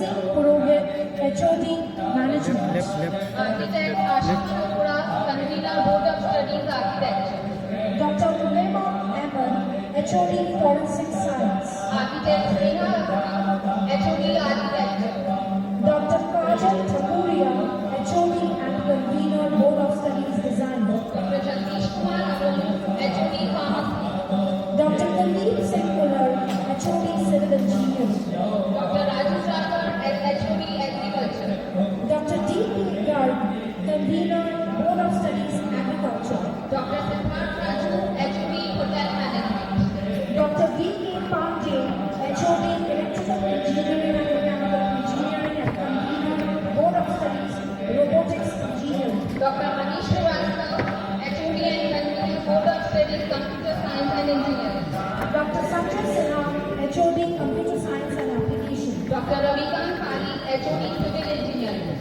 Singh Purohit, HOD, Management. Architect Ashish Chopra, Convener, Board of Studies, Architecture. Dr. Ulema Ahmed, HOD, Forensic Science. Architect Sneha Agrawal, HOD, Architecture. Dr. Kajal Thakuria, HOD and Convener, Board of Studies, Design. Dr. Jagdish Kumar Abolu, HOD, Pharmacy. Dr. Kuldeep Singh Puller, HOD, Civil Engineering. Dr. Raju Thakur, HOD, Agriculture. Dr. D.P. Garg, Convener, Board of Studies, Agriculture. Dr. Siddharth Raju, HOD, Hotel Management. Dr. V.K. Pandey, HOD, Electrical Engineering and Mechanical Engineering and Convener, Board of Studies, Robotics Engineering. Dr. Manish Srivastava, HOD and Convener, Board of Studies, Computer Science and Engineering. Dr. Sanjay Sinha, HOD, Computer Science and Application. Dr. Ravikant Pali, HOD, Civil Engineering.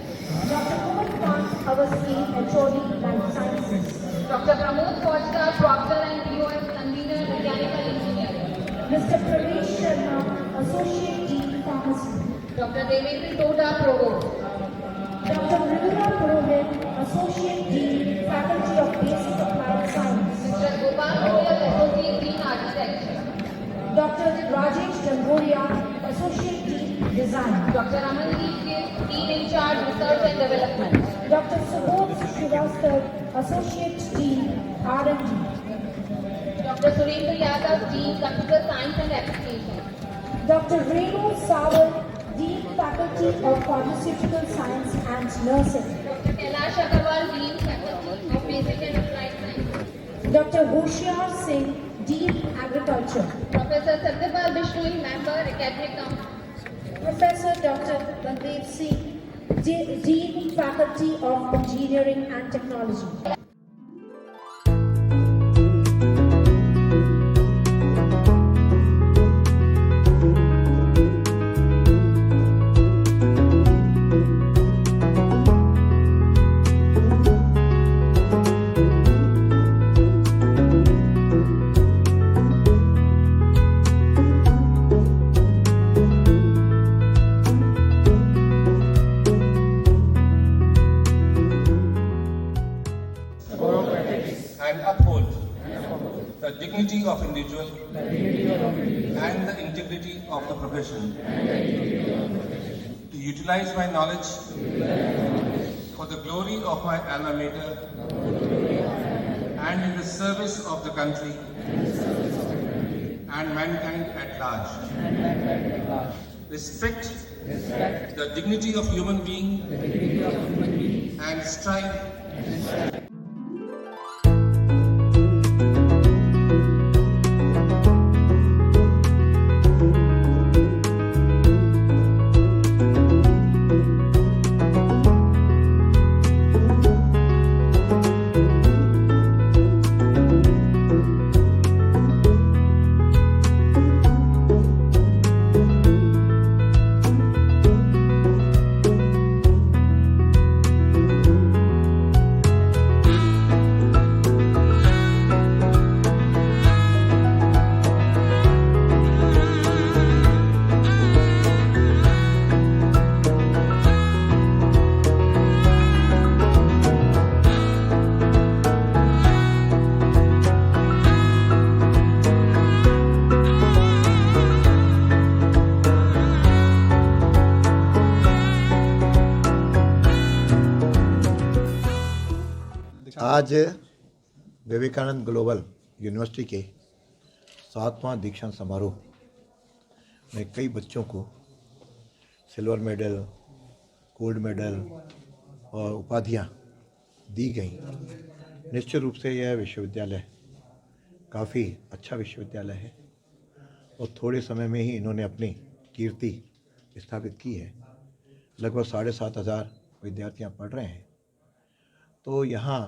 Dr. Kumar Kant Awasthi, HOD, Life Sciences. Dr. Pramod Fauchkar, Proctor and POS, Convener, Mechanical Engineering. Mr. Pravesh Sharma, Associate Dean, Pharmacy. Dr. Devendra Toda, Provost. Dr. Mridula Purohit, Associate Dean, Faculty of Basic Applied Science. Mr. Gopal Goyal, Associate Dean, Architecture. Dr. Rajesh Jangoria, Associate Dean, Design. Dr. Amandeep Gill, Dean in charge, Research and Development. Dr. Subodh Srivastava, Associate Dean, R&D. Dr. Surendra Yadav, Dean, Computer Science and Application. Dr. Renu Sawant, Dean, Faculty of Pharmaceutical Science and Nursing. Dr. Kailash Agarwal, Dean, Faculty of Basic and Applied Science. Dr. Hoshiar Singh, Dean, Agriculture. Professor Satyapal Bishnoi, Member, Academic Council. Professor Dr. Bandev Singh, Dean, Faculty of Engineering and Technology. And uphold the dignity of individual and the integrity of the profession. To utilize my knowledge for the glory of my alma mater and in the service of the country and mankind at large. Respect the dignity of human being and strive आज Vivekananda global university के 7वां दीक्षांत समारोह में कई बच्चों को silver medal, gold medal और उपाधियां दी गई। निश्चित रूप से यह विश्वविद्यालय काफ़ी अच्छा विश्वविद्यालय है और थोड़े समय में ही इन्होंने अपनी कीर्ति स्थापित की है। लगभग 7,500 विद्यार्थियां पढ़ रहे हैं। तो यहाँ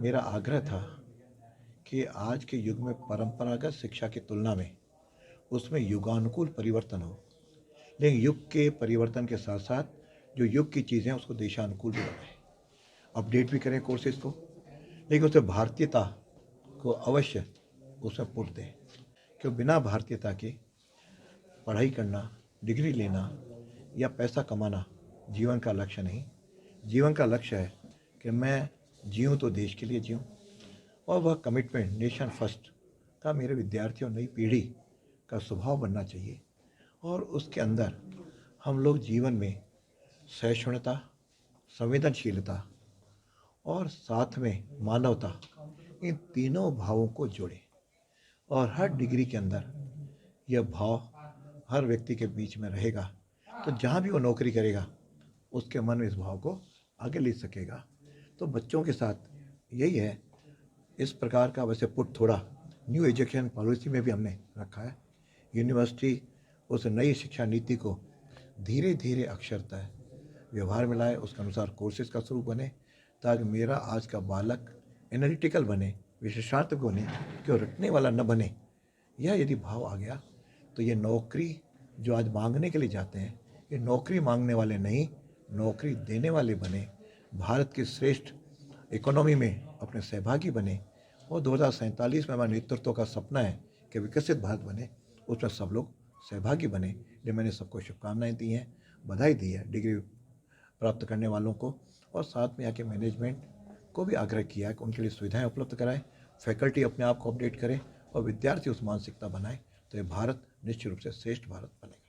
मेरा आग्रह था कि आज के युग में परंपरागत शिक्षा की तुलना में उसमें युगानुकूल परिवर्तन हो, लेकिन युग के परिवर्तन के साथ साथ जो युग की चीज़ें उसको देशानुकूल भी बनाएं, अपडेट भी करें कोर्सेज को, लेकिन उसमें भारतीयता को अवश्य उसमें पुट दें। क्यों बिना भारतीयता के पढ़ाई करना, डिग्री लेना या पैसा कमाना जीवन का लक्ष्य नहीं। जीवन का लक्ष्य है कि मैं जीऊँ तो देश के लिए जीऊँ, और वह कमिटमेंट नेशन फर्स्ट का मेरे विद्यार्थियों नई पीढ़ी का स्वभाव बनना चाहिए। और उसके अंदर हम लोग जीवन में सहिष्णुता, संवेदनशीलता और साथ में मानवता, इन तीनों भावों को जोड़ें। और हर डिग्री के अंदर यह भाव हर व्यक्ति के बीच में रहेगा, तो जहाँ भी वो नौकरी करेगा उसके मन में इस भाव को आगे ले सकेगा। तो बच्चों के साथ यही है। इस प्रकार का वैसे पुट थोड़ा न्यू एजुकेशन पॉलिसी में भी हमने रखा है। यूनिवर्सिटी उस नई शिक्षा नीति को धीरे धीरे अक्षरतः व्यवहार में लाए, उसके अनुसार कोर्सेज का स्वरूप बने, ताकि मेरा आज का बालक एनालिटिकल बने, विशेषार्थ बने, क्यों रटने वाला न बने। यह यदि भाव आ गया तो ये नौकरी जो आज मांगने के लिए जाते हैं, ये नौकरी मांगने वाले नहीं, नौकरी देने वाले बने, भारत की श्रेष्ठ इकोनॉमी में अपने सहभागी बने। और 2047 में हमारे नेतृत्व का सपना है कि विकसित भारत बने, उसमें सब लोग सहभागी बने। इसलिए मैंने सबको शुभकामनाएं दी हैं, बधाई दी है डिग्री प्राप्त करने वालों को, और साथ में आके मैनेजमेंट को भी आग्रह किया है कि उनके लिए सुविधाएं उपलब्ध कराएं, फैकल्टी अपने आप को अपडेट करें और विद्यार्थी उस मानसिकता बनाएं, तो ये भारत निश्चित रूप से श्रेष्ठ भारत बनेगा।